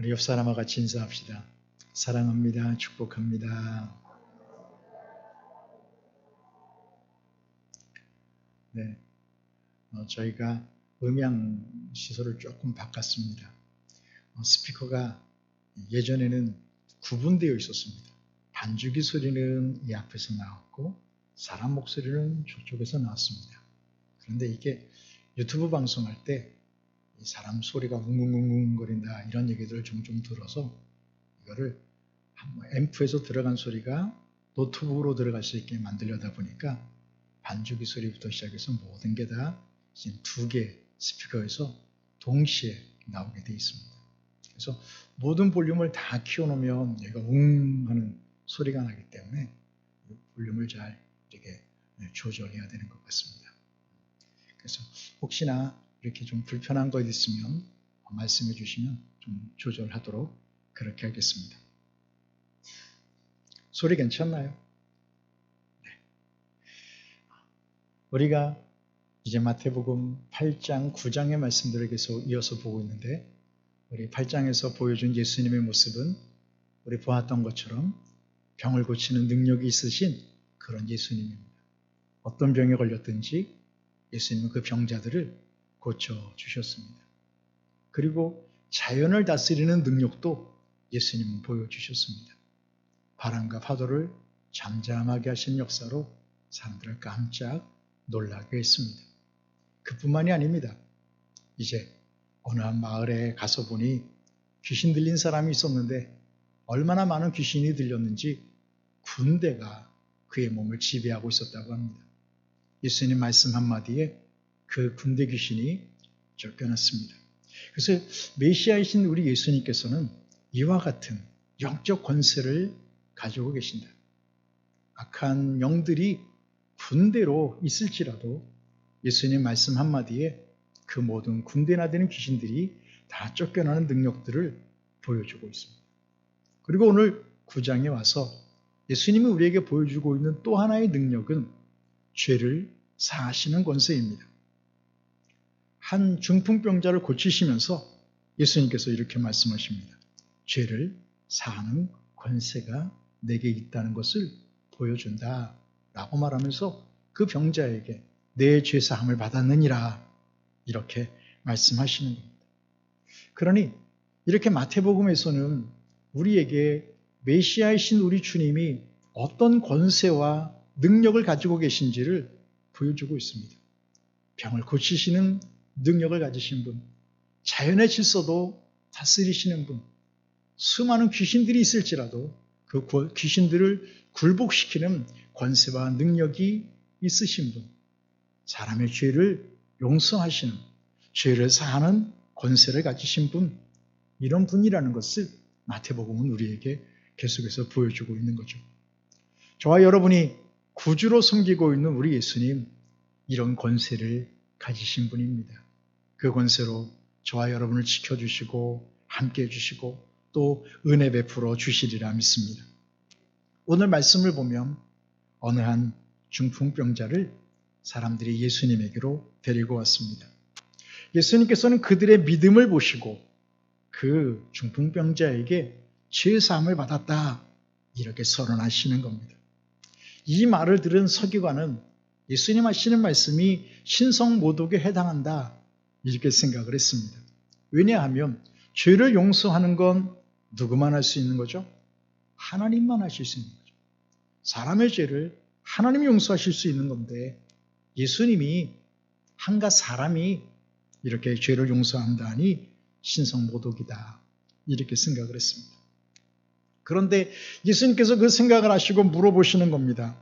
옆 사람과 같이 인사합시다. 사랑합니다. 축복합니다. 네, 저희가 음향 시설을 조금 바꿨습니다. 스피커가 예전에는 구분되어 있었습니다. 반주기 소리는 이 앞에서 나왔고 사람 목소리는 저쪽에서 나왔습니다. 그런데 이게 유튜브 방송할 때 사람 소리가 웅웅웅웅거린다 이런 얘기들을 종종 들어서 이거를 앰프에서 들어간 소리가 노트북으로 들어갈 수 있게 만들려다 보니까 반주기 소리부터 시작해서 모든 게 다 두 개 스피커에서 동시에 나오게 되어 있습니다. 그래서 모든 볼륨을 다 키워놓으면 얘가 웅 하는 소리가 나기 때문에 볼륨을 잘 이렇게 조절해야 되는 것 같습니다. 그래서 혹시나 이렇게 좀 불편한 것 있으면 말씀해 주시면 좀 조절하도록 그렇게 하겠습니다. 소리 괜찮나요? 네. 우리가 이제 마태복음 8장, 9장의 말씀들을 계속 이어서 보고 있는데 우리 8장에서 보여준 예수님의 모습은 우리 보았던 것처럼 병을 고치는 능력이 있으신 그런 예수님입니다. 어떤 병에 걸렸든지 예수님은 그 병자들을 고쳐주셨습니다. 그리고 자연을 다스리는 능력도 예수님은 보여주셨습니다. 바람과 파도를 잠잠하게 하신 역사로 사람들을 깜짝 놀라게 했습니다. 그뿐만이 아닙니다. 이제 어느 한 마을에 가서 보니 귀신 들린 사람이 있었는데 얼마나 많은 귀신이 들렸는지 군대가 그의 몸을 지배하고 있었다고 합니다. 예수님 말씀 한마디에 그 군대 귀신이 쫓겨났습니다. 그래서 메시아이신 우리 예수님께서는 이와 같은 영적 권세를 가지고 계신다. 악한 영들이 군대로 있을지라도 예수님 말씀 한마디에 그 모든 군대나 되는 귀신들이 다 쫓겨나는 능력들을 보여주고 있습니다. 그리고 오늘 9장에 와서 예수님이 우리에게 보여주고 있는 또 하나의 능력은 죄를 사하시는 권세입니다. 한 중풍병자를 고치시면서 예수님께서 이렇게 말씀하십니다. 죄를 사하는 권세가 내게 있다는 것을 보여준다 라고 말하면서 그 병자에게 내 죄사함을 받았느니라 이렇게 말씀하시는 겁니다. 그러니 이렇게 마태복음에서는 우리에게 메시아이신 우리 주님이 어떤 권세와 능력을 가지고 계신지를 보여주고 있습니다. 병을 고치시는 능력을 가지신 분, 자연의 질서도 다스리시는 분, 수많은 귀신들이 있을지라도 그 귀신들을 굴복시키는 권세와 능력이 있으신 분, 사람의 죄를 용서하시는, 죄를 사하는 권세를 가지신 분, 이런 분이라는 것을 마태복음은 우리에게 계속해서 보여주고 있는 거죠. 저와 여러분이 구주로 섬기고 있는 우리 예수님, 이런 권세를 가지신 분입니다. 그 권세로 저와 여러분을 지켜주시고 함께해 주시고 또 은혜 베풀어 주시리라 믿습니다. 오늘 말씀을 보면 어느 한 중풍병자를 사람들이 예수님에게로 데리고 왔습니다. 예수님께서는 그들의 믿음을 보시고 그 중풍병자에게 죄사함을 받았다 이렇게 선언하시는 겁니다. 이 말을 들은 서기관은 예수님 하시는 말씀이 신성모독에 해당한다 이렇게 생각을 했습니다. 왜냐하면 죄를 용서하는 건 누구만 할 수 있는 거죠? 하나님만 하실 수 있는 거죠. 사람의 죄를 하나님이 용서하실 수 있는 건데 예수님이 한갓 사람이 이렇게 죄를 용서한다니 신성모독이다 이렇게 생각을 했습니다. 그런데 예수님께서 그 생각을 하시고 물어보시는 겁니다.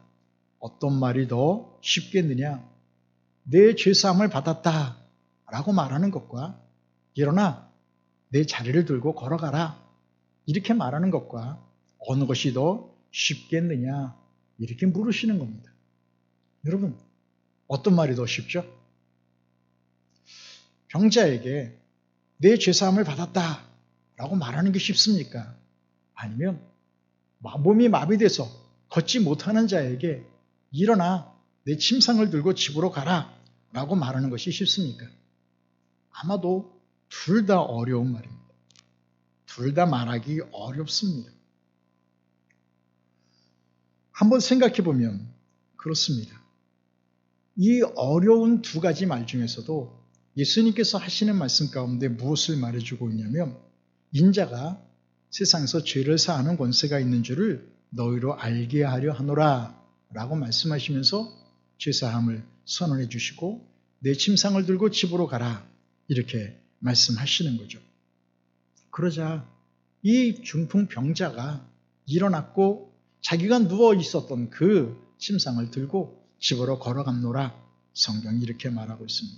어떤 말이 더 쉽겠느냐? 내 죄사함을 받았다 라고 말하는 것과 일어나 내 자리를 들고 걸어가라 이렇게 말하는 것과 어느 것이 더 쉽겠느냐 이렇게 물으시는 겁니다. 여러분 어떤 말이 더 쉽죠? 병자에게 내 죄사함을 받았다 라고 말하는 게 쉽습니까? 아니면 몸이 마비돼서 걷지 못하는 자에게 일어나 내 침상을 들고 집으로 가라 라고 말하는 것이 쉽습니까? 아마도 둘 다 어려운 말입니다. 둘 다 말하기 어렵습니다. 한번 생각해 보면 그렇습니다. 이 어려운 두 가지 말 중에서도 예수님께서 하시는 말씀 가운데 무엇을 말해주고 있냐면 인자가 세상에서 죄를 사하는 권세가 있는 줄을 너희로 알게 하려 하노라 라고 말씀하시면서 죄사함을 선언해 주시고 내 침상을 들고 집으로 가라 이렇게 말씀하시는 거죠. 그러자 이 중풍병자가 일어났고 자기가 누워 있었던 그 침상을 들고 집으로 걸어갔노라 성경이 이렇게 말하고 있습니다.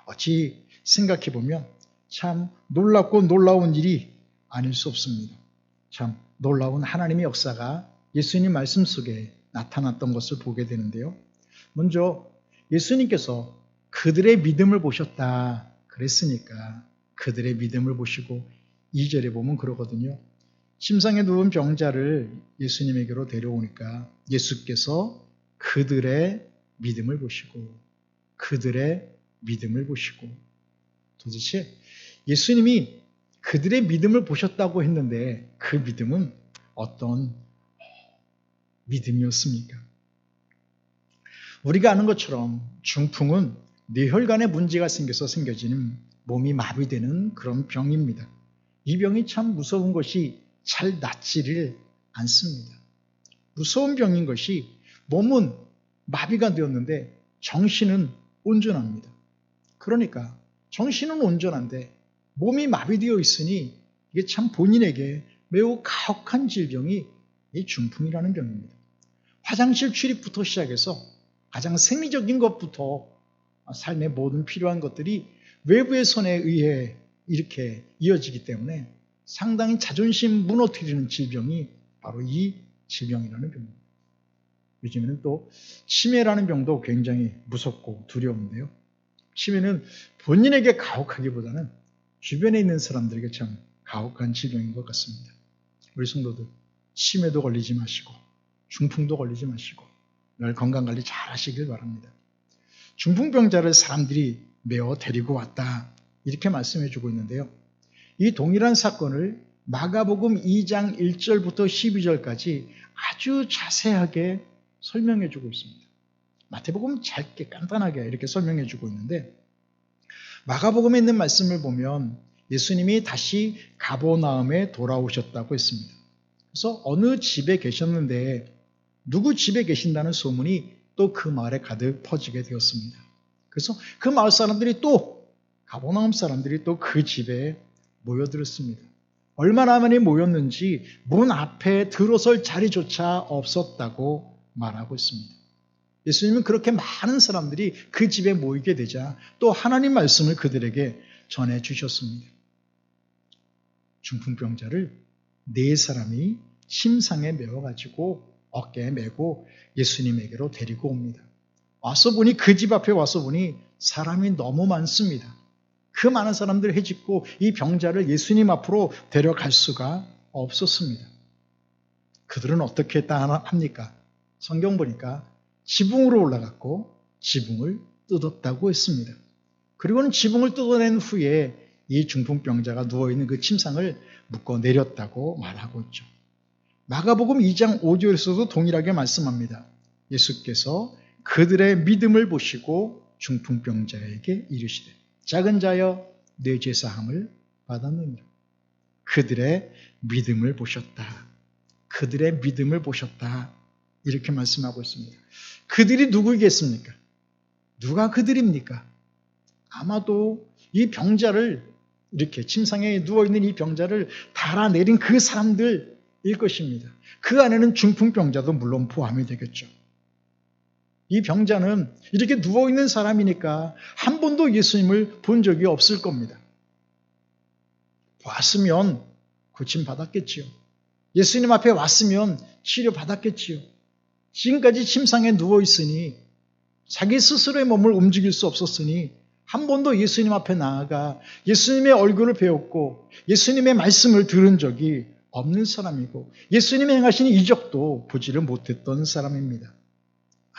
어찌 생각해 보면 참 놀랍고 놀라운 일이 아닐 수 없습니다. 참 놀라운 하나님의 역사가 예수님 말씀 속에 나타났던 것을 보게 되는데요. 먼저 예수님께서 그들의 믿음을 보셨다 그랬으니까 그들의 믿음을 보시고 2절에 보면 그러거든요. 침상에 누운 병자를 예수님에게로 데려오니까 예수께서 그들의 믿음을 보시고 그들의 믿음을 보시고 도대체 예수님이 그들의 믿음을 보셨다고 했는데 그 믿음은 어떤 믿음이었습니까? 우리가 아는 것처럼 중풍은 뇌혈관에 문제가 생겨서 생겨지는 몸이 마비되는 그런 병입니다. 이 병이 참 무서운 것이 잘 낫지를 않습니다. 무서운 병인 것이 몸은 마비가 되었는데 정신은 온전합니다. 그러니까 정신은 온전한데 몸이 마비되어 있으니 이게 참 본인에게 매우 가혹한 질병이 이 중풍이라는 병입니다. 화장실 출입부터 시작해서 가장 생리적인 것부터 삶의 모든 필요한 것들이 외부의 손에 의해 이렇게 이어지기 때문에 상당히 자존심 무너뜨리는 질병이 바로 이 질병이라는 병입니다. 요즘에는 또 치매라는 병도 굉장히 무섭고 두려운데요. 치매는 본인에게 가혹하기보다는 주변에 있는 사람들에게 참 가혹한 질병인 것 같습니다. 우리 성도들 치매도 걸리지 마시고 중풍도 걸리지 마시고 늘 건강관리 잘 하시길 바랍니다. 중풍병자를 사람들이 메어 데리고 왔다 이렇게 말씀해 주고 있는데요. 이 동일한 사건을 마가복음 2장 1절부터 12절까지 아주 자세하게 설명해 주고 있습니다. 마태복음은 짧게 간단하게 이렇게 설명해 주고 있는데 마가복음에 있는 말씀을 보면 예수님이 다시 가버나움에 돌아오셨다고 했습니다. 그래서 어느 집에 계셨는데 누구 집에 계신다는 소문이 또 그 마을에 가득 퍼지게 되었습니다. 그래서 그 마을 사람들이 또 가버나움 사람들이 또 그 집에 모여들었습니다. 얼마나 많이 모였는지 문 앞에 들어설 자리조차 없었다고 말하고 있습니다. 예수님은 그렇게 많은 사람들이 그 집에 모이게 되자 또 하나님 말씀을 그들에게 전해주셨습니다. 중풍병자를 4사람이 침상에 메워가지고 어깨에 메고 예수님에게로 데리고 옵니다. 와서 보니 그 집 앞에 와서 보니 사람이 너무 많습니다. 그 많은 사람들을 헤집고 이 병자를 예수님 앞으로 데려갈 수가 없었습니다. 그들은 어떻게 했다 합니까? 성경 보니까 지붕으로 올라갔고 지붕을 뜯었다고 했습니다. 그리고는 지붕을 뜯어낸 후에 이 중풍병자가 누워있는 그 침상을 묶어 내렸다고 말하고 있죠. 마가복음 2장 5절에서도 동일하게 말씀합니다. 예수께서 그들의 믿음을 보시고 중풍병자에게 이르시되 작은 자여 내 죄사함을 받았느니라. 그들의 믿음을 보셨다. 그들의 믿음을 보셨다. 이렇게 말씀하고 있습니다. 그들이 누구이겠습니까? 누가 그들입니까? 아마도 이 병자를 이렇게 침상에 누워있는 이 병자를 달아내린 그 사람들일 것입니다. 그 안에는 중풍병자도 물론 포함이 되겠죠. 이 병자는 이렇게 누워있는 사람이니까 한 번도 예수님을 본 적이 없을 겁니다. 왔으면 고침받았겠지요. 예수님 앞에 왔으면 치료받았겠지요. 지금까지 침상에 누워있으니 자기 스스로의 몸을 움직일 수 없었으니 한 번도 예수님 앞에 나아가 예수님의 얼굴을 배웠고 예수님의 말씀을 들은 적이 없는 사람이고 예수님이 행하신 이적도 보지를 못했던 사람입니다.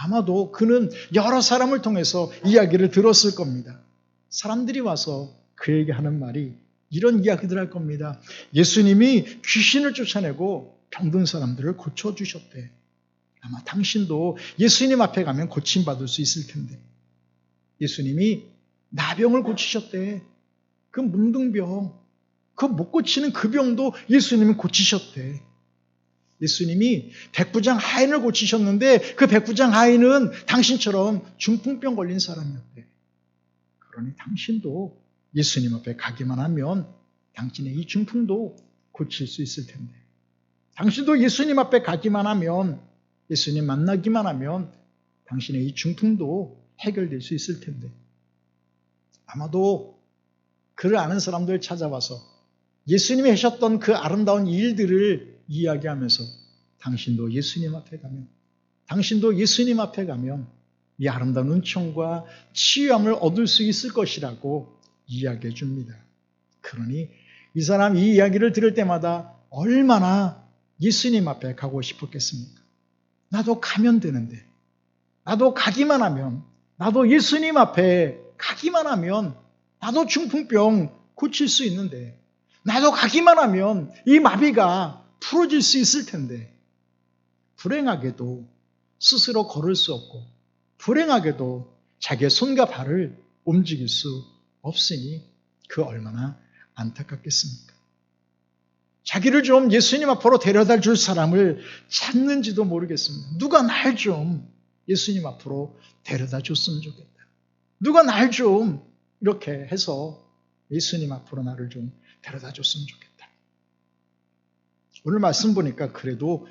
아마도 그는 여러 사람을 통해서 이야기를 들었을 겁니다. 사람들이 와서 그에게 하는 말이 이런 이야기들 할 겁니다. 예수님이 귀신을 쫓아내고 병든 사람들을 고쳐주셨대. 아마 당신도 예수님 앞에 가면 고침받을 수 있을 텐데. 예수님이 나병을 고치셨대. 그 문둥병, 그 못 고치는 그 병도 예수님이 고치셨대. 예수님이 백부장 하인을 고치셨는데 그 백부장 하인은 당신처럼 중풍병 걸린 사람이었대. 그러니 당신도 예수님 앞에 가기만 하면 당신의 이 중풍도 고칠 수 있을 텐데. 당신도 예수님 앞에 가기만 하면, 예수님 만나기만 하면 당신의 이 중풍도 해결될 수 있을 텐데. 아마도 그를 아는 사람들 찾아와서 예수님이 하셨던 그 아름다운 일들을 이야기하면서 당신도 예수님 앞에 가면 이 아름다운 은총과 치유함을 얻을 수 있을 것이라고 이야기해 줍니다. 그러니 이 사람 이 이야기를 들을 때마다 얼마나 예수님 앞에 가고 싶었겠습니까? 나도 가면 되는데, 나도 가기만 하면, 나도 예수님 앞에 가기만 하면 나도 중풍병 고칠 수 있는데, 나도 가기만 하면 이 마비가 풀어질 수 있을 텐데, 불행하게도 스스로 걸을 수 없고, 불행하게도 자기의 손과 발을 움직일 수 없으니 그 얼마나 안타깝겠습니까? 자기를 좀 예수님 앞으로 데려다 줄 사람을 찾는지도 모르겠습니다. 누가 날 좀 예수님 앞으로 데려다 줬으면 좋겠다. 누가 날 좀 이렇게 해서 예수님 앞으로 나를 좀 데려다 줬으면 좋겠다. 오늘 말씀 보니까 그래도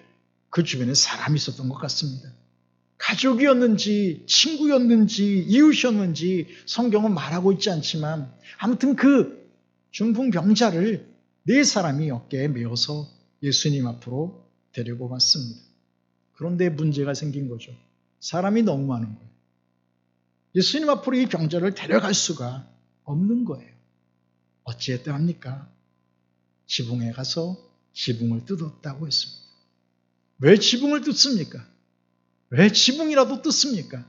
그 주변에 사람이 있었던 것 같습니다. 가족이었는지 친구였는지 이웃이었는지 성경은 말하고 있지 않지만 아무튼 그 중풍병자를 네 사람이 어깨에 메어서 예수님 앞으로 데리고 갔습니다. 그런데 문제가 생긴 거죠. 사람이 너무 많은 거예요. 예수님 앞으로 이 병자를 데려갈 수가 없는 거예요. 어찌했다 합니까? 지붕에 가서 지붕을 뜯었다고 했습니다. 왜 지붕을 뜯습니까? 왜 지붕이라도 뜯습니까?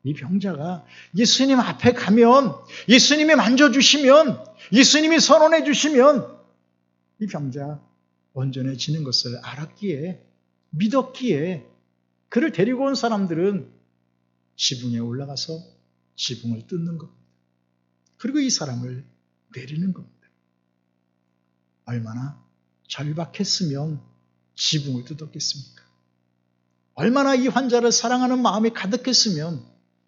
이 병자가 예수님 앞에 가면, 예수님이 만져주시면, 예수님이 선언해 주시면 이 병자 온전해지는 것을 알았기에, 믿었기에 그를 데리고 온 사람들은 지붕에 올라가서 지붕을 뜯는 겁니다. 그리고 이 사람을 내리는 겁니다. 얼마나 절박했으면 지붕을 뜯었겠습니까? 얼마나 이 환자를 사랑하는 마음이 가득했으면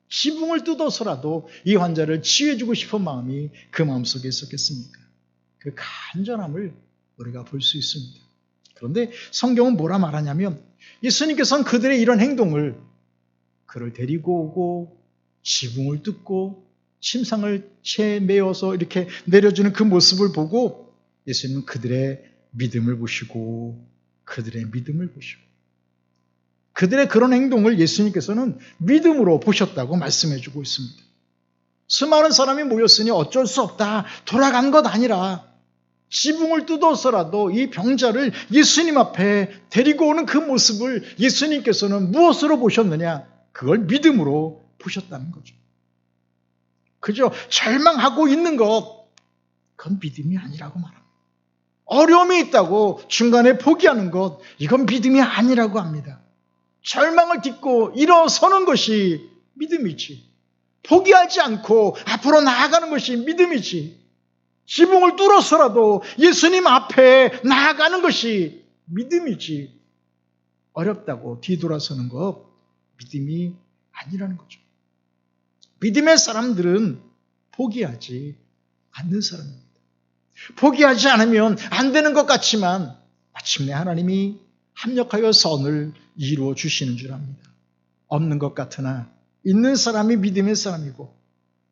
지붕을 뜯어서라도 이 환자를 치유해주고 싶은 마음이 그 마음속에 있었겠습니까? 그 간절함을 우리가 볼 수 있습니다. 그런데 성경은 뭐라 말하냐면 예수님께서는 그들의 이런 행동을, 그를 데리고 오고 지붕을 뜯고 침상을 채 메어서 이렇게 내려주는 그 모습을 보고 예수님은 그들의 믿음을 보시고 그들의 그런 행동을 예수님께서는 믿음으로 보셨다고 말씀해주고 있습니다. 수많은 사람이 모였으니 어쩔 수 없다, 돌아간 것 아니라 지붕을 뜯어서라도 이 병자를 예수님 앞에 데리고 오는 그 모습을 예수님께서는 무엇으로 보셨느냐? 그걸 믿음으로 보셨다는 거죠. 그죠? 절망하고 있는 것, 그건 믿음이 아니라고 말합니다. 어려움이 있다고 중간에 포기하는 것, 이건 믿음이 아니라고 합니다. 절망을 딛고 일어서는 것이 믿음이지. 포기하지 않고 앞으로 나아가는 것이 믿음이지. 지붕을 뚫어서라도 예수님 앞에 나아가는 것이 믿음이지. 어렵다고 뒤돌아서는 것, 믿음이 아니라는 거죠. 믿음의 사람들은 포기하지 않는 사람입니다. 포기하지 않으면 안 되는 것 같지만 마침내 하나님이 합력하여 선을 이루어 주시는 줄 압니다. 없는 것 같으나 있는 사람이 믿음의 사람이고,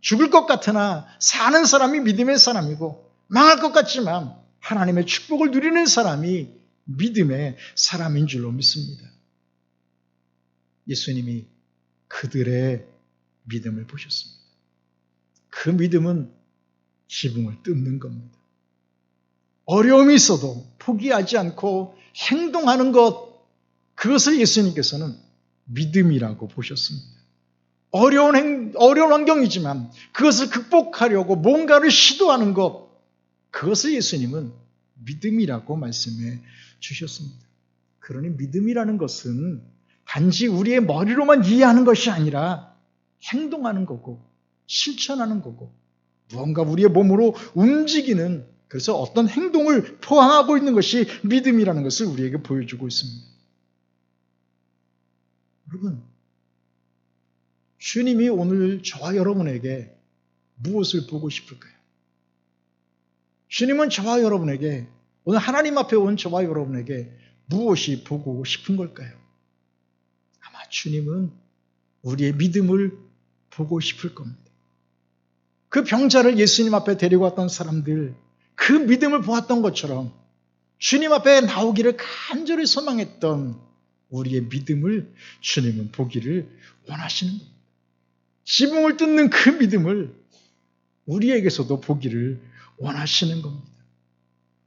죽을 것 같으나 사는 사람이 믿음의 사람이고, 망할 것 같지만 하나님의 축복을 누리는 사람이 믿음의 사람인 줄로 믿습니다. 예수님이 그들의 믿음을 보셨습니다. 그 믿음은 지붕을 뜯는 겁니다. 어려움이 있어도 포기하지 않고 행동하는 것, 그것을 예수님께서는 믿음이라고 보셨습니다. 어려운 환경이지만 그것을 극복하려고 뭔가를 시도하는 것, 그것을 예수님은 믿음이라고 말씀해 주셨습니다. 그러니 믿음이라는 것은 단지 우리의 머리로만 이해하는 것이 아니라 행동하는 거고 실천하는 거고 무언가 우리의 몸으로 움직이는, 그래서 어떤 행동을 포함하고 있는 것이 믿음이라는 것을 우리에게 보여주고 있습니다. 여러분, 주님이 오늘 저와 여러분에게 무엇을 보고 싶을까요? 주님은 저와 여러분에게, 오늘 하나님 앞에 온 저와 여러분에게 무엇이 보고 싶은 걸까요? 아마 주님은 우리의 믿음을 보고 싶을 겁니다. 그 병자를 예수님 앞에 데리고 왔던 사람들, 그 믿음을 보았던 것처럼 주님 앞에 나오기를 간절히 소망했던 우리의 믿음을 주님은 보기를 원하시는 겁니다. 지붕을 뜯는 그 믿음을 우리에게서도 보기를 원하시는 겁니다.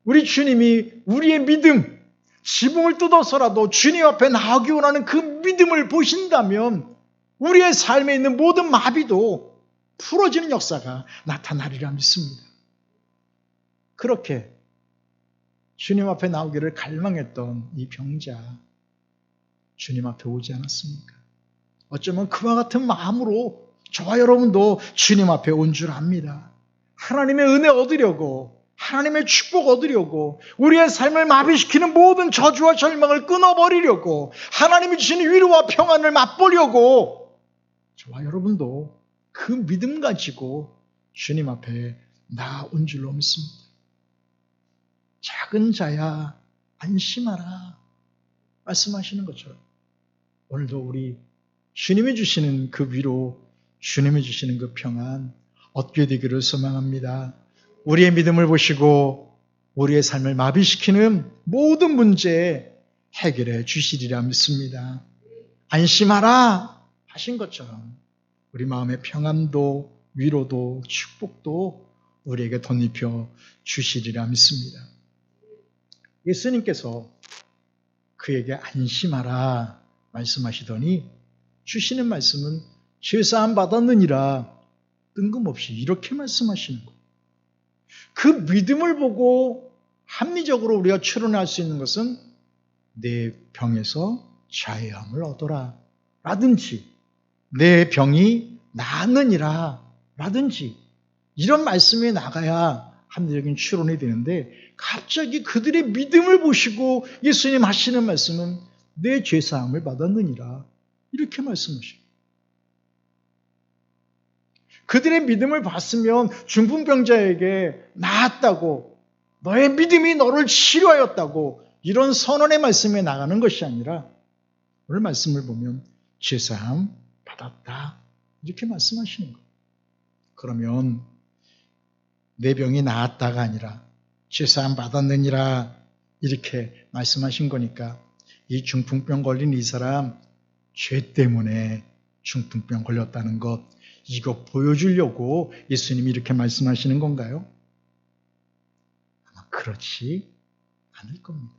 우리 주님이 우리의 믿음, 지붕을 뜯어서라도 주님 앞에 나오기 원하는 그 믿음을 보신다면 우리의 삶에 있는 모든 마비도 풀어지는 역사가 나타나리라 믿습니다. 그렇게 주님 앞에 나오기를 갈망했던 이 병자, 주님 앞에 오지 않았습니까? 어쩌면 그와 같은 마음으로 저와 여러분도 주님 앞에 온 줄 압니다. 하나님의 은혜 얻으려고, 하나님의 축복 얻으려고, 우리의 삶을 마비시키는 모든 저주와 절망을 끊어버리려고, 하나님이 주시는 위로와 평안을 맛보려고 저와 여러분도 그 믿음 가지고 주님 앞에 나온 줄로 믿습니다. 작은 자야 안심하라 말씀하시는 것처럼 오늘도 우리 주님이 주시는 그 위로, 주님이 주시는 그 평안 얻게 되기를 소망합니다. 우리의 믿음을 보시고 우리의 삶을 마비시키는 모든 문제 해결해 주시리라 믿습니다. 안심하라 하신 것처럼 우리 마음의 평안도 위로도 축복도 우리에게 덧입혀 주시리라 믿습니다. 예수님께서 그에게 안심하라 말씀하시더니 주시는 말씀은 죄사함 받았느니라 뜬금없이 이렇게 말씀하시는 거예요. 그 믿음을 보고 합리적으로 우리가 추론할 수 있는 것은 내 병에서 자유함을 얻어라 라든지 내 병이 나았느니라 라든지 이런 말씀이 나가야 합리적인 추론이 되는데 갑자기 그들의 믿음을 보시고 예수님 하시는 말씀은 내 죄사함을 받았느니라 이렇게 말씀하셔요. 그들의 믿음을 봤으면 중풍병자에게 나았다고 너의 믿음이 너를 치료하였다고 이런 선언의 말씀이 나가는 것이 아니라 오늘 말씀을 보면 죄사함 받았다 이렇게 말씀하시는 거예요. 그러면 내 병이 나았다가 아니라 죄사함 받았느니라 이렇게 말씀하신 거니까 이 중풍병 걸린 이 사람 죄 때문에 중풍병 걸렸다는 것 이거 보여주려고 예수님이 이렇게 말씀하시는 건가요? 아마 그렇지 않을 겁니다.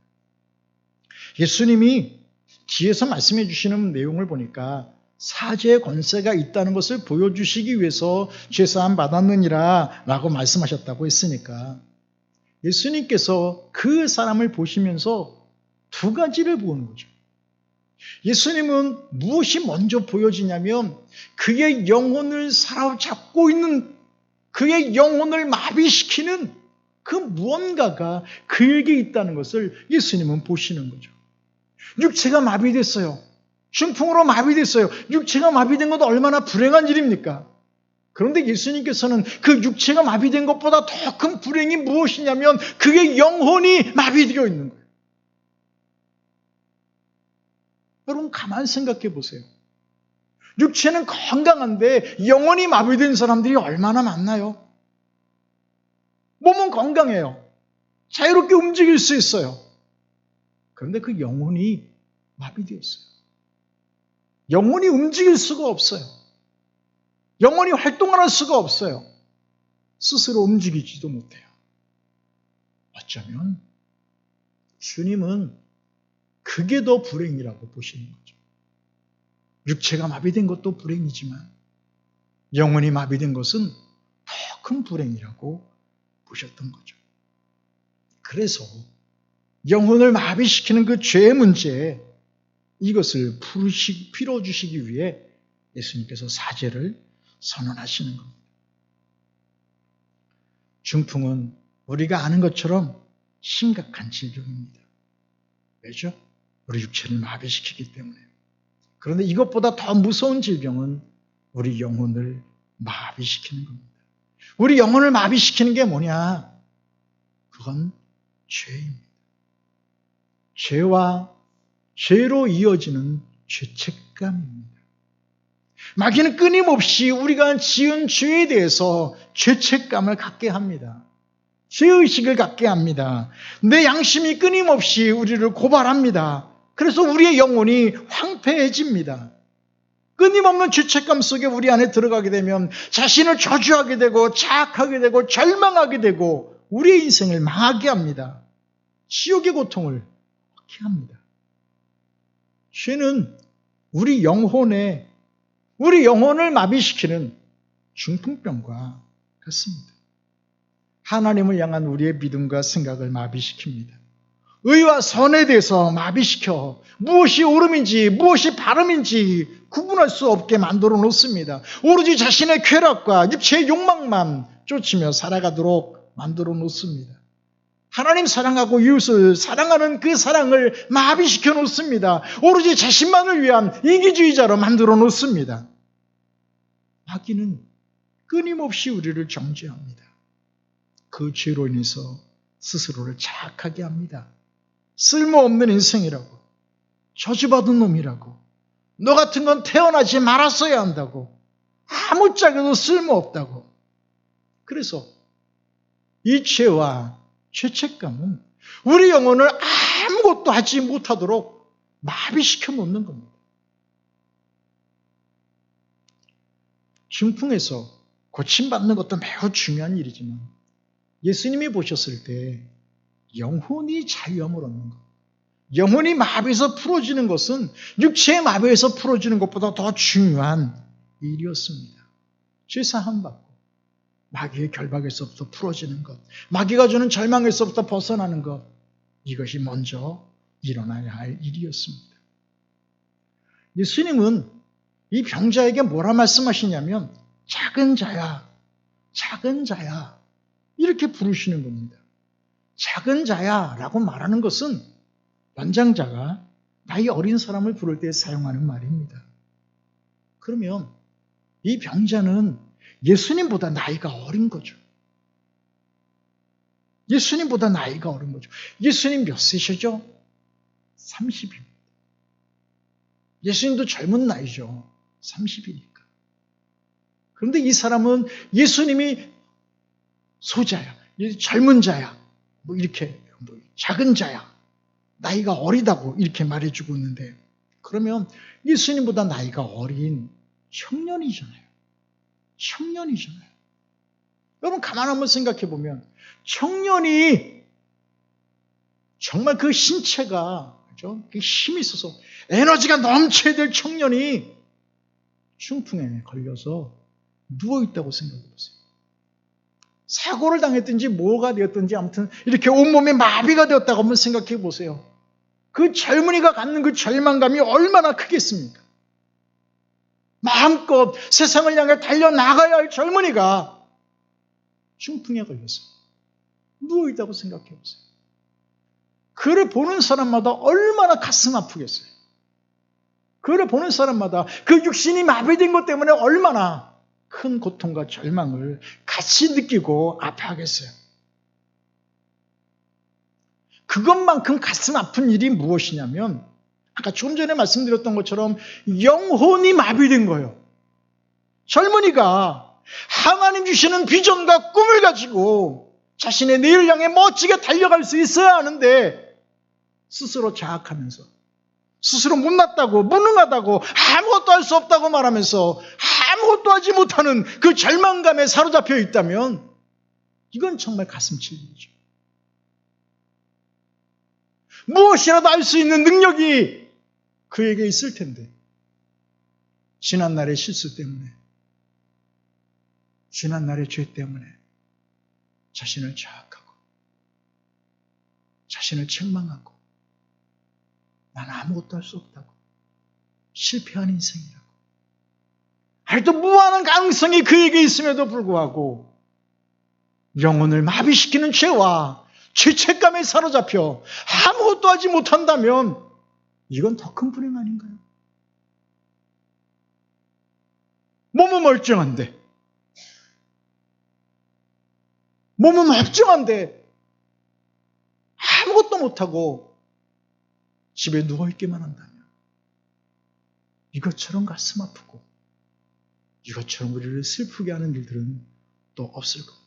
예수님이 뒤에서 말씀해 주시는 내용을 보니까 사죄의 권세가 있다는 것을 보여주시기 위해서 죄사함 받았느니라 라고 말씀하셨다고 했으니까 예수님께서 그 사람을 보시면서 두 가지를 보는 거죠. 예수님은 무엇이 먼저 보여지냐면 그의 영혼을 사로잡고 있는 그의 영혼을 마비시키는 그 무언가가 그에게 있다는 것을 예수님은 보시는 거죠. 육체가 마비됐어요. 중풍으로 마비됐어요. 육체가 마비된 것도 얼마나 불행한 일입니까? 그런데 예수님께서는 그 육체가 마비된 것보다 더 큰 불행이 무엇이냐면 그의 영혼이 마비되어 있는 거예요. 여러분 가만히 생각해 보세요. 육체는 건강한데 영혼이 마비된 사람들이 얼마나 많나요? 몸은 건강해요. 자유롭게 움직일 수 있어요. 그런데 그 영혼이 마비되어 있어요. 영혼이 움직일 수가 없어요. 영혼이 활동할 수가 없어요. 스스로 움직이지도 못해요. 어쩌면 주님은 그게 더 불행이라고 보시는 거죠. 육체가 마비된 것도 불행이지만 영혼이 마비된 것은 더 큰 불행이라고 보셨던 거죠. 그래서 영혼을 마비시키는 그 죄의 문제, 이것을 풀어주시기 위해 예수님께서 사죄를 선언하시는 겁니다. 중풍은 우리가 아는 것처럼 심각한 질병입니다. 왜죠? 우리 육체를 마비시키기 때문에. 그런데 이것보다 더 무서운 질병은 우리 영혼을 마비시키는 겁니다. 우리 영혼을 마비시키는 게 뭐냐? 그건 죄입니다. 죄와 죄로 이어지는 죄책감입니다. 마귀는 끊임없이 우리가 지은 죄에 대해서 죄책감을 갖게 합니다. 죄의식을 갖게 합니다. 내 양심이 끊임없이 우리를 고발합니다. 그래서 우리의 영혼이 황폐해집니다. 끊임없는 죄책감 속에 우리 안에 들어가게 되면 자신을 저주하게 되고 자학하게 되고 절망하게 되고 우리의 인생을 망하게 합니다. 지옥의 고통을 얻게 합니다. 죄는 우리 영혼을 마비시키는 중풍병과 같습니다. 하나님을 향한 우리의 믿음과 생각을 마비시킵니다. 의와 선에 대해서 마비시켜 무엇이 옳음인지 무엇이 바름인지 구분할 수 없게 만들어 놓습니다. 오로지 자신의 쾌락과 육체의 욕망만 쫓으며 살아가도록 만들어 놓습니다. 하나님 사랑하고 이웃을 사랑하는 그 사랑을 마비시켜 놓습니다. 오로지 자신만을 위한 이기주의자로 만들어 놓습니다. 마귀는 끊임없이 우리를 정죄합니다. 그 죄로 인해서 스스로를 자학하게 합니다. 쓸모없는 인생이라고, 저주받은 놈이라고, 너 같은 건 태어나지 말았어야 한다고, 아무짝에도 쓸모없다고. 그래서 이 죄와 죄책감은 우리 영혼을 아무것도 하지 못하도록 마비시켜 놓는 겁니다. 중풍에서 고침받는 것도 매우 중요한 일이지만 예수님이 보셨을 때 영혼이 자유함을 얻는 것, 영혼이 마비에서 풀어지는 것은 육체의 마비에서 풀어지는 것보다 더 중요한 일이었습니다. 죄사함 받고 마귀의 결박에서부터 풀어지는 것, 마귀가 주는 절망에서부터 벗어나는 것, 이것이 먼저 일어나야 할 일이었습니다. 예수님은 이 병자에게 뭐라 말씀하시냐면 작은 자야, 작은 자야 이렇게 부르시는 겁니다. 작은 자야 라고 말하는 것은 연장자가 나이 어린 사람을 부를 때 사용하는 말입니다. 그러면 이 병자는 예수님보다 나이가 어린 거죠. 예수님보다 나이가 어린 거죠. 예수님 몇 세시죠? 30입니다. 예수님도 젊은 나이죠. 30이니까. 그런데 이 사람은 예수님이 소자야, 젊은 자야, 이렇게 작은 자야, 나이가 어리다고 이렇게 말해주고 있는데, 그러면 예수님보다 나이가 어린 청년이잖아요. 청년이잖아요. 여러분 가만 한번 생각해 보면 청년이 정말 그 신체가 그죠? 그 힘이 있어서 에너지가 넘쳐야 될 청년이 중풍에 걸려서 누워있다고 생각해 보세요. 사고를 당했든지 뭐가 되었든지 아무튼 이렇게 온몸에 마비가 되었다고 한번 생각해 보세요. 그 젊은이가 갖는 그 절망감이 얼마나 크겠습니까? 마음껏 세상을 향해 달려나가야 할 젊은이가 중풍에 걸려서 누워있다고 생각해 보세요. 그를 보는 사람마다 얼마나 가슴 아프겠어요. 그를 보는 사람마다 그 육신이 마비된 것 때문에 얼마나 큰 고통과 절망을 같이 느끼고 아파하겠어요. 그것만큼 가슴 아픈 일이 무엇이냐면 아까 조금 전에 말씀드렸던 것처럼 영혼이 마비된 거예요. 젊은이가 하나님 주시는 비전과 꿈을 가지고 자신의 내일을 향해 멋지게 달려갈 수 있어야 하는데 스스로 자학하면서 스스로 못났다고 무능하다고 아무것도 할 수 없다고 말하면서 아무것도 하지 못하는 그 절망감에 사로잡혀 있다면 이건 정말 가슴 칠 일이죠. 무엇이라도 할 수 있는 능력이 그에게 있을 텐데 지난날의 실수 때문에 지난날의 죄 때문에 자신을 자학하고 자신을 책망하고 나는 아무것도 할 수 없다고 실패한 인생이라고 아직도 무한한 가능성이 그에게 있음에도 불구하고 영혼을 마비시키는 죄와 죄책감에 사로잡혀 아무것도 하지 못한다면 이건 더 큰 불행 아닌가요? 몸은 멀쩡한데 아무것도 못하고 집에 누워있기만 한다면 이것처럼 가슴 아프고 이것처럼 우리를 슬프게 하는 일들은 또 없을 겁니다.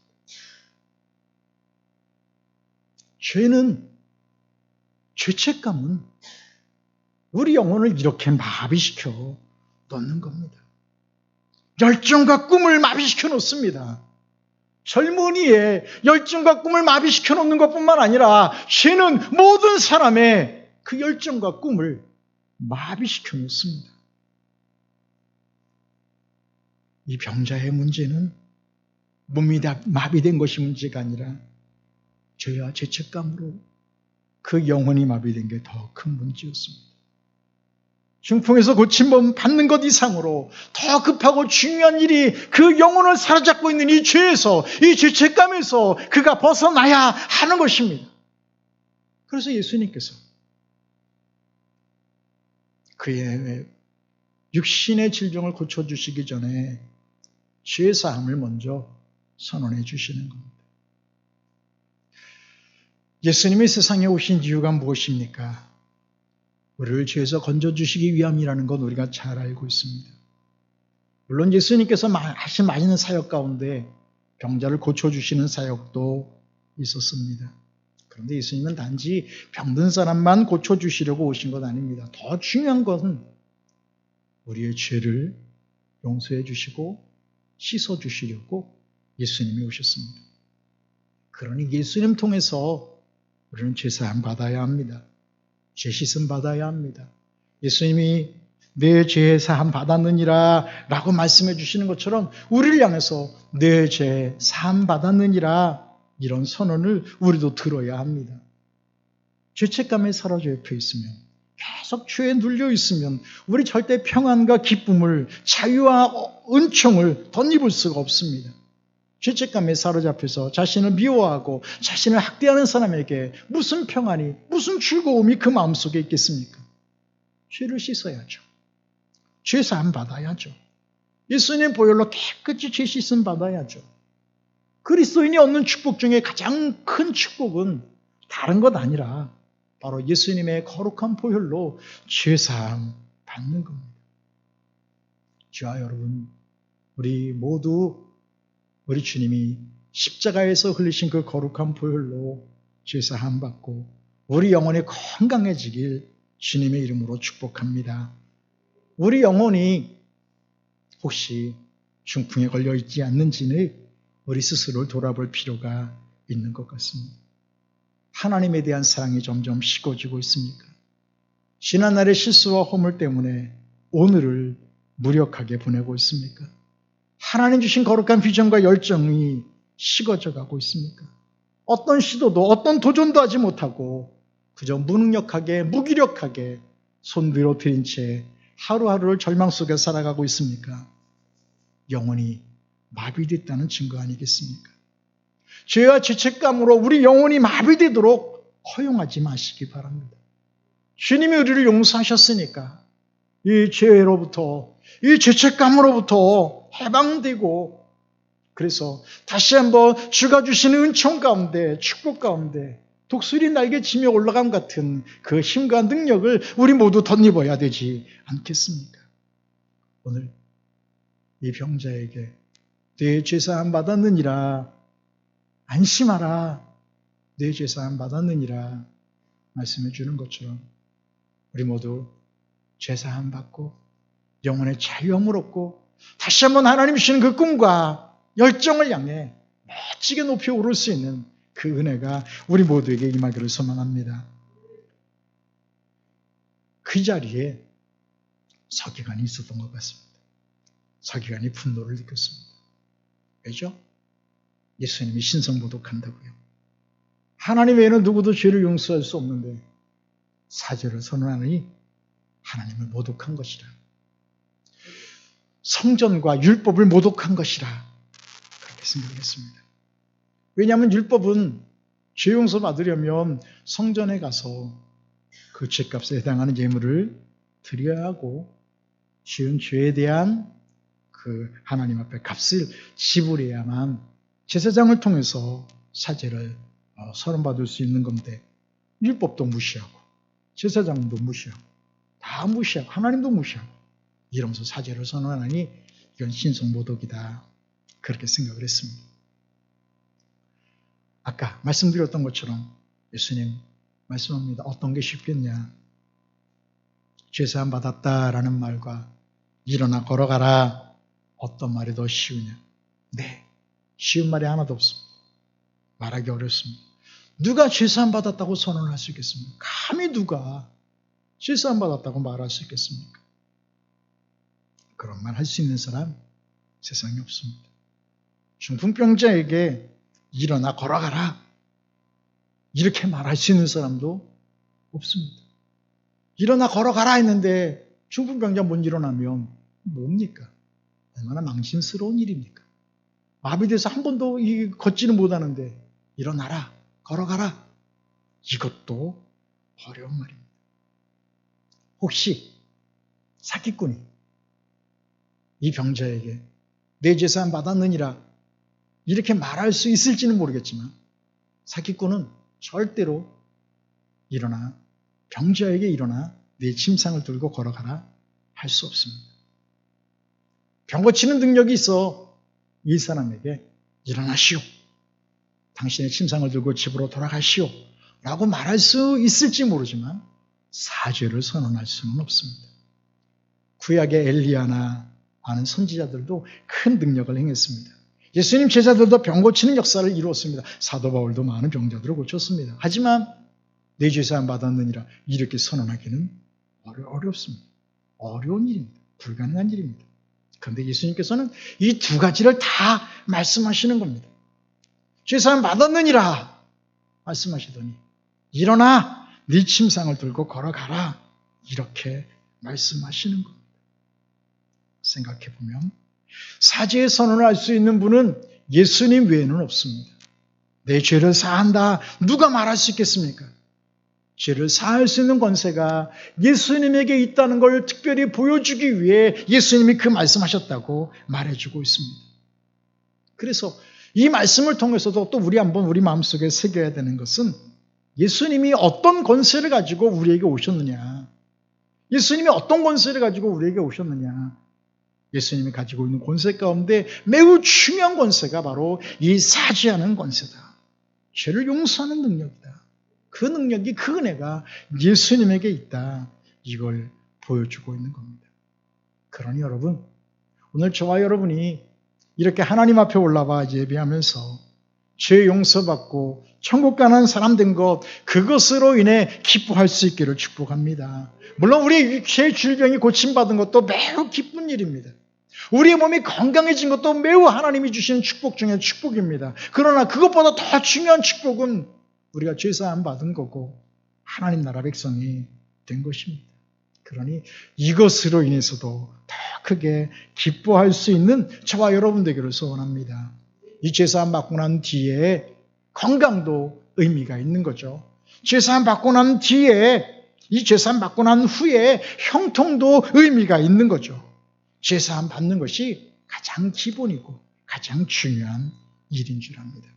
죄책감은 우리 영혼을 이렇게 마비시켜 놓는 겁니다. 열정과 꿈을 마비시켜 놓습니다. 젊은이의 열정과 꿈을 마비시켜 놓는 것뿐만 아니라 죄는 모든 사람의 그 열정과 꿈을 마비시켜 놓습니다. 이 병자의 문제는 몸이 다 마비된 것이 문제가 아니라 죄와 죄책감으로 그 영혼이 마비된 게 더 큰 문제였습니다. 중풍에서 고침범 받는 것 이상으로 더 급하고 중요한 일이 그 영혼을 사로잡고 있는 이 죄에서, 이 죄책감에서 그가 벗어나야 하는 것입니다. 그래서 예수님께서 그의 육신의 질병을 고쳐주시기 전에 죄사함을 먼저 선언해 주시는 겁니다. 예수님이 세상에 오신 이유가 무엇입니까? 우리를 죄에서 건져주시기 위함이라는 건 우리가 잘 알고 있습니다. 물론 예수님께서 하신 많은 사역 가운데 병자를 고쳐주시는 사역도 있었습니다. 그런데 예수님은 단지 병든 사람만 고쳐주시려고 오신 것 아닙니다. 더 중요한 것은 우리의 죄를 용서해 주시고 씻어주시려고 예수님이 오셨습니다. 그러니 예수님 통해서 우리는 죄사함 받아야 합니다. 죄 씻음 받아야 합니다. 예수님이 내 죄 사함 받았느니라 라고 말씀해 주시는 것처럼 우리를 향해서 내 죄 사함 받았느니라 이런 선언을 우리도 들어야 합니다. 죄책감에 사로잡혀 있으면 계속 죄에 눌려 있으면 우리 절대 평안과 기쁨을 자유와 은총을 덧입을 수가 없습니다. 죄책감에 사로잡혀서 자신을 미워하고 자신을 학대하는 사람에게 무슨 평안이, 무슨 즐거움이 그 마음속에 있겠습니까? 죄를 씻어야죠. 죄 사함 받아야죠. 예수님 보혈로 깨끗이 죄 씻음 받아야죠. 그리스도인이 얻는 축복 중에 가장 큰 축복은 다른 것 아니라 바로 예수님의 거룩한 보혈로 죄 사함 받는 겁니다. 저와 여러분, 우리 모두 우리 주님이 십자가에서 흘리신 그 거룩한 보혈로 죄사함 받고 우리 영혼이 건강해지길 주님의 이름으로 축복합니다. 우리 영혼이 혹시 중풍에 걸려 있지 않는지는 우리 스스로를 돌아볼 필요가 있는 것 같습니다. 하나님에 대한 사랑이 점점 식어지고 있습니까? 지난날의 실수와 허물 때문에 오늘을 무력하게 보내고 있습니까? 하나님 주신 거룩한 비전과 열정이 식어져 가고 있습니까? 어떤 시도도 어떤 도전도 하지 못하고 그저 무능력하게 무기력하게 손들어 들인 채 하루하루를 절망 속에 살아가고 있습니까? 영혼이 마비됐다는 증거 아니겠습니까? 죄와 죄책감으로 우리 영혼이 마비되도록 허용하지 마시기 바랍니다. 주님이 우리를 용서하셨으니까 이 죄로부터, 이 죄책감으로부터 해방되고 그래서 다시 한번 주가 주시는 은총 가운데, 축복 가운데 독수리 날개 치며 올라감 같은 그 힘과 능력을 우리 모두 덧입어야 되지 않겠습니까? 오늘 이 병자에게 내 죄사함 받았느니라, 안심하라, 내 죄사함 받았느니라 말씀해 주는 것처럼 우리 모두 죄사함 받고 영혼의 자유함을 얻고 다시 한번 하나님 주시는 그 꿈과 열정을 향해 멋지게 높이 오를 수 있는 그 은혜가 우리 모두에게 임하기를 소망합니다. 그 자리에 서기관이 있었던 것 같습니다. 서기관이 분노를 느꼈습니다. 왜죠? 예수님이 신성모독한다고요. 하나님 외에는 누구도 죄를 용서할 수 없는데 사죄를 선언하니 하나님을 모독한 것이라. 성전과 율법을 모독한 것이라. 그렇게 생각했습니다. 왜냐하면 율법은 죄 용서 받으려면 성전에 가서 그 죄값에 해당하는 예물을 드려야 하고 지은 죄에 대한 그 하나님 앞에 값을 지불해야만 제사장을 통해서 사죄를 선언받을 수 있는 건데 율법도 무시하고 제사장도 무시하고 다 무시하고 하나님도 무시하고 이러면서 사죄를 선언하니 이건 신성모독이다. 그렇게 생각을 했습니다. 아까 말씀드렸던 것처럼 예수님 말씀합니다. 어떤 게 쉽겠냐. 죄사함 받았다라는 말과 일어나 걸어가라. 어떤 말이 더 쉬우냐. 네, 쉬운 말이 하나도 없습니다. 말하기 어렵습니다. 누가 죄사함 받았다고 선언할 수 있겠습니까? 감히 누가 죄사함 받았다고 말할 수 있겠습니까? 그런 말 할 수 있는 사람 세상에 없습니다. 중풍병자에게 일어나 걸어가라. 이렇게 말할 수 있는 사람도 없습니다. 일어나 걸어가라 했는데 중풍병자 못 일어나면 뭡니까? 얼마나 망신스러운 일입니까? 마비돼서 한 번도 걷지는 못하는데 일어나라, 걸어가라. 이것도 어려운 말입니다. 혹시 사기꾼이 이 병자에게 내 재산 받았느니라 이렇게 말할 수 있을지는 모르겠지만 사기꾼은 절대로 일어나 병자에게 일어나 내 침상을 들고 걸어가라 할 수 없습니다. 병 고치는 능력이 있어 이 사람에게 일어나시오. 당신의 침상을 들고 집으로 돌아가시오. 라고 말할 수 있을지 모르지만 사죄를 선언할 수는 없습니다. 구약의 엘리야나 많은 선지자들도 큰 능력을 행했습니다. 예수님 제자들도 병 고치는 역사를 이루었습니다. 사도 바울도 많은 병자들을 고쳤습니다. 하지만 내 죄사함 받았느니라 이렇게 선언하기는 어렵습니다. 어려운 일입니다. 불가능한 일입니다. 그런데 예수님께서는 이 두 가지를 다 말씀하시는 겁니다. 죄사함 받았느니라 말씀하시더니 일어나 네 침상을 들고 걸어가라 이렇게 말씀하시는 겁니다. 생각해보면 사죄의 선언을 할 수 있는 분은 예수님 외에는 없습니다. 내 죄를 사한다. 누가 말할 수 있겠습니까? 죄를 사할 수 있는 권세가 예수님에게 있다는 걸 특별히 보여주기 위해 예수님이 그 말씀하셨다고 말해주고 있습니다. 그래서 이 말씀을 통해서도 또 우리 한번 우리 마음속에 새겨야 되는 것은 예수님이 어떤 권세를 가지고 우리에게 오셨느냐. 예수님이 어떤 권세를 가지고 우리에게 오셨느냐. 예수님이 가지고 있는 권세 가운데 매우 중요한 권세가 바로 이 사죄하는 권세다. 죄를 용서하는 능력이다. 그 능력이 그 은혜가 예수님에게 있다. 이걸 보여주고 있는 겁니다. 그러니 여러분 오늘 저와 여러분이 이렇게 하나님 앞에 올라와 예배하면서 죄 용서받고 천국 가는 사람 된 것 그것으로 인해 기뻐할 수 있기를 축복합니다. 물론 우리 죄 질병이 고침받은 것도 매우 기쁜 일입니다. 우리의 몸이 건강해진 것도 매우 하나님이 주시는 축복 중에 축복입니다. 그러나 그것보다 더 중요한 축복은 우리가 죄사함 받은 거고 하나님 나라 백성이 된 것입니다. 그러니 이것으로 인해서도 더 크게 기뻐할 수 있는 저와 여러분 되기를 소원합니다. 이 죄사함 받고 난 뒤에 건강도 의미가 있는 거죠. 죄사함 받고 난 뒤에 이 죄사함 받고 난 후에 형통도 의미가 있는 거죠. 죄사함 받는 것이 가장 기본이고 가장 중요한 일인 줄 압니다.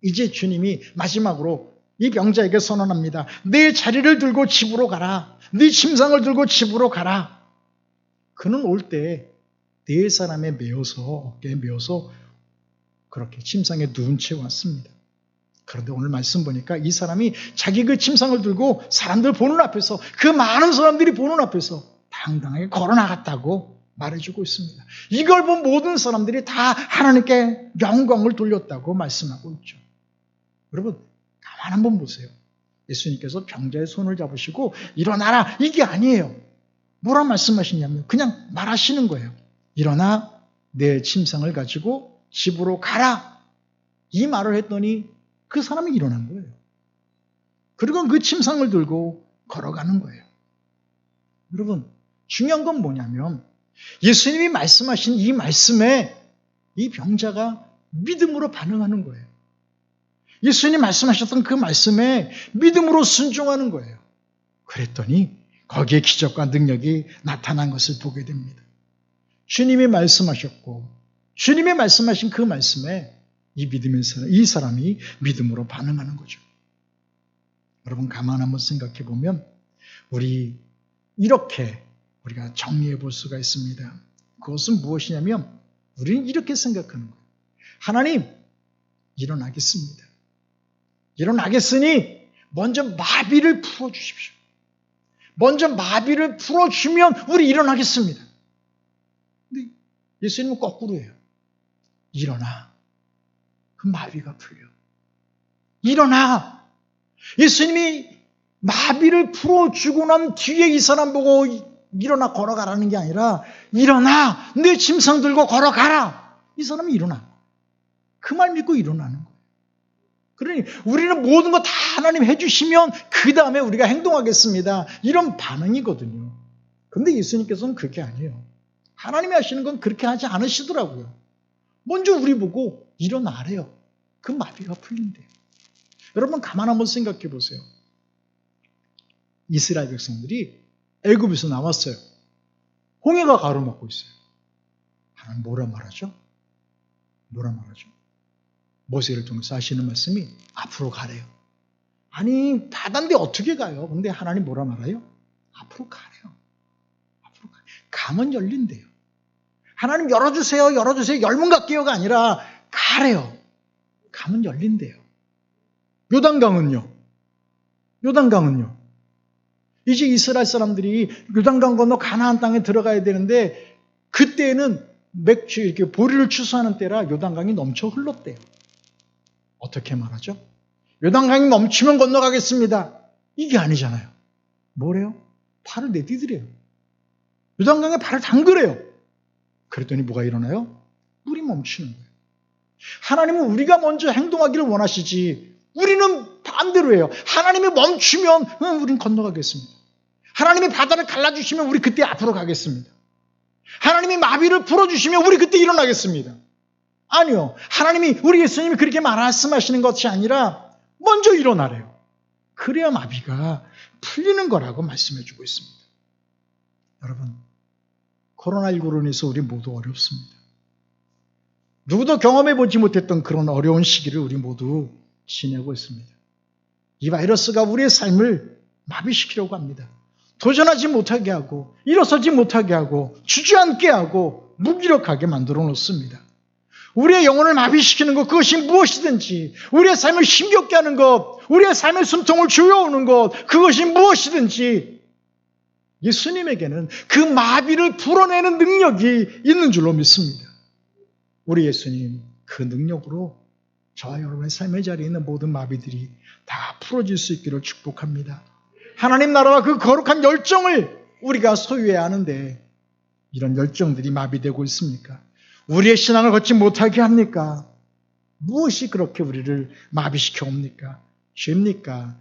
이제 주님이 마지막으로 이 병자에게 선언합니다. 내 자리를 들고 집으로 가라. 네 침상을 들고 집으로 가라. 그는 올 때 네 사람에 메어서 어깨에 메어서 그렇게 침상에 누운 채 왔습니다. 그런데 오늘 말씀 보니까 이 사람이 자기 그 침상을 들고 사람들 보는 앞에서 그 많은 사람들이 보는 앞에서 당당하게 걸어나갔다고 말해주고 있습니다. 이걸 본 모든 사람들이 다 하나님께 영광을 돌렸다고 말씀하고 있죠. 여러분 가만 한번 보세요. 예수님께서 병자의 손을 잡으시고 일어나라 이게 아니에요. 뭐라 말씀하시냐면 그냥 말하시는 거예요. 일어나 내 침상을 가지고 집으로 가라. 이 말을 했더니 그 사람이 일어난 거예요. 그리고 그 침상을 들고 걸어가는 거예요. 여러분, 중요한 건 뭐냐면 예수님이 말씀하신 이 말씀에 이 병자가 믿음으로 반응하는 거예요. 예수님이 말씀하셨던 그 말씀에 믿음으로 순종하는 거예요. 그랬더니 거기에 기적과 능력이 나타난 것을 보게 됩니다. 주님이 말씀하셨고 주님이 말씀하신 그 말씀에 이 사람이 믿음으로 반응하는 거죠. 여러분, 가만 한번 생각해 보면 이렇게 우리가 정리해 볼 수가 있습니다. 그것은 무엇이냐면 우리는 이렇게 생각하는 거예요. 하나님, 일어나겠습니다. 일어나겠으니 먼저 마비를 풀어주십시오. 먼저 마비를 풀어주면 우리 일어나겠습니다. 근데 예수님은 거꾸로예요. 일어나. 그 마비가 풀려. 일어나. 예수님이 마비를 풀어주고 난 뒤에 이 사람 보고 일어나 걸어가라는 게 아니라 일어나. 내 침상 들고 걸어가라. 이 사람이 일어나. 그 말 믿고 일어나는 거예요. 그러니 우리는 모든 거 다 하나님 해주시면 그 다음에 우리가 행동하겠습니다. 이런 반응이거든요. 그런데 예수님께서는 그게 아니에요. 하나님이 하시는 건 그렇게 하지 않으시더라고요. 먼저 우리 보고 일어나래요. 그 마비가 풀린대요. 여러분, 가만 한번 생각해 보세요. 이스라엘 백성들이 애굽에서 나왔어요. 홍해가 가로막고 있어요. 하나님 뭐라 말하죠? 모세를 통해서 하시는 말씀이 앞으로 가래요. 아니, 바다인데 어떻게 가요? 근데 하나님 뭐라 말해요? 앞으로 가래요. 가면 열린대요. 하나님 열어주세요. 열문 갈게요가 아니라 가래요. 가면 열린대요. 요단강은요? 이제 이스라엘 사람들이 요단강 건너 가나안 땅에 들어가야 되는데 그때는 맥주 이렇게 보리를 추수하는 때라 요단강이 넘쳐 흘렀대요. 어떻게 말하죠? 요단강이 멈추면 건너가겠습니다. 이게 아니잖아요. 뭐래요? 팔을 내디디래요. 요단강에 발을 담그래요. 그랬더니 뭐가 일어나요? 물이 멈추는 거예요. 하나님은 우리가 먼저 행동하기를 원하시지 우리는 반대로 해요. 하나님이 멈추면 우린 건너가겠습니다. 하나님이 바다를 갈라주시면 우리 그때 앞으로 가겠습니다. 하나님이 마비를 풀어주시면 우리 그때 일어나겠습니다. 아니요. 우리 예수님이 그렇게 말씀하시는 것이 아니라 먼저 일어나래요. 그래야 마비가 풀리는 거라고 말씀해주고 있습니다. 여러분, 코로나19로 인해서 우리 모두 어렵습니다. 누구도 경험해보지 못했던 그런 어려운 시기를 우리 모두 지내고 있습니다. 이 바이러스가 우리의 삶을 마비시키려고 합니다. 도전하지 못하게 하고 일어서지 못하게 하고 주저앉게 하고 무기력하게 만들어 놓습니다. 우리의 영혼을 마비시키는 것, 그것이 무엇이든지 우리의 삶을 힘겹게 하는 것, 우리의 삶의 숨통을 조여오는 것, 그것이 무엇이든지 예수님에게는 그 마비를 풀어내는 능력이 있는 줄로 믿습니다. 우리 예수님 그 능력으로 저와 여러분의 삶의 자리에 있는 모든 마비들이 다 풀어질 수 있기를 축복합니다. 하나님 나라와 그 거룩한 열정을 우리가 소유해야 하는데 이런 열정들이 마비되고 있습니까? 우리의 신앙을 걷지 못하게 합니까? 무엇이 그렇게 우리를 마비시켜 옵니까? 죄입니까?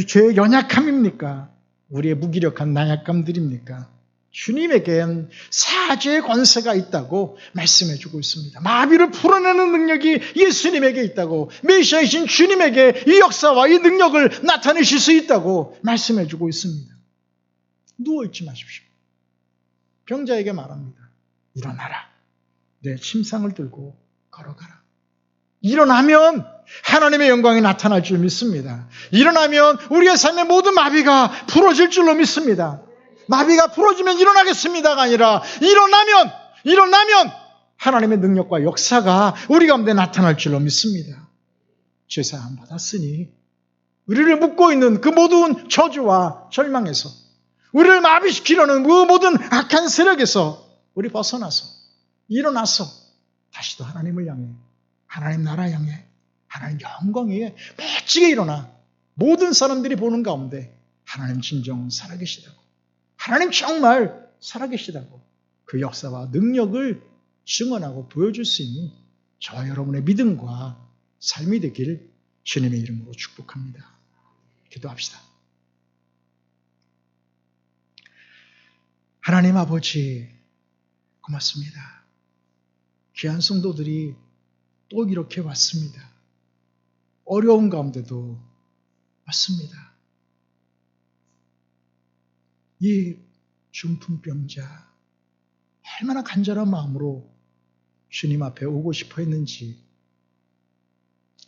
죄의 연약함입니까? 우리의 무기력한 나약감들입니까? 주님에겐 사죄의 권세가 있다고 말씀해주고 있습니다. 마비를 풀어내는 능력이 예수님에게 있다고, 메시아이신 주님에게 이 역사와 이 능력을 나타내실 수 있다고 말씀해주고 있습니다. 누워있지 마십시오. 병자에게 말합니다. 일어나라. 내 침상을 들고 걸어가라. 일어나면 하나님의 영광이 나타날 줄 믿습니다. 일어나면 우리의 삶의 모든 마비가 풀어질 줄로 믿습니다. 마비가 풀어지면 일어나겠습니다가 아니라 일어나면 하나님의 능력과 역사가 우리 가운데 나타날 줄로 믿습니다. 죄사함 받았으니 우리를 묶고 있는 그 모든 저주와 절망에서 우리를 마비시키려는 그 모든 악한 세력에서 우리 벗어나서 일어나서 다시 또 하나님을 향해, 하나님 나라 향해, 하나님 영광 위에 멋지게 일어나 모든 사람들이 보는 가운데 하나님 진정 살아계시다고, 하나님 정말 살아계시다고 그 역사와 능력을 증언하고 보여줄 수 있는 저와 여러분의 믿음과 삶이 되길 주님의 이름으로 축복합니다. 기도합시다. 하나님 아버지, 고맙습니다. 귀한 성도들이 또 이렇게 왔습니다. 어려운 가운데도 왔습니다. 이 중풍병자 얼마나 간절한 마음으로 주님 앞에 오고 싶어 했는지,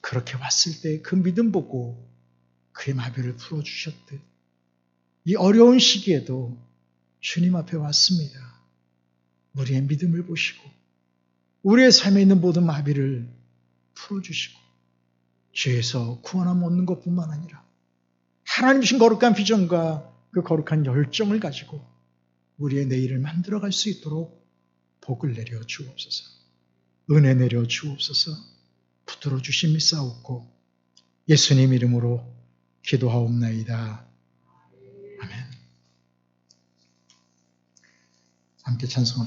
그렇게 왔을 때 그 믿음 보고 그의 마비를 풀어주셨듯 이 어려운 시기에도 주님 앞에 왔습니다. 우리의 믿음을 보시고 우리의 삶에 있는 모든 마비를 풀어주시고 죄에서 구원함 얻는 것뿐만 아니라 하나님 주신 거룩한 비전과 그 거룩한 열정을 가지고 우리의 내일을 만들어갈 수 있도록 복을 내려 주옵소서. 은혜 내려 주옵소서. 붙들어 주심이 싸웠고 예수님 이름으로 기도하옵나이다. 아멘. 함께 찬송합시다.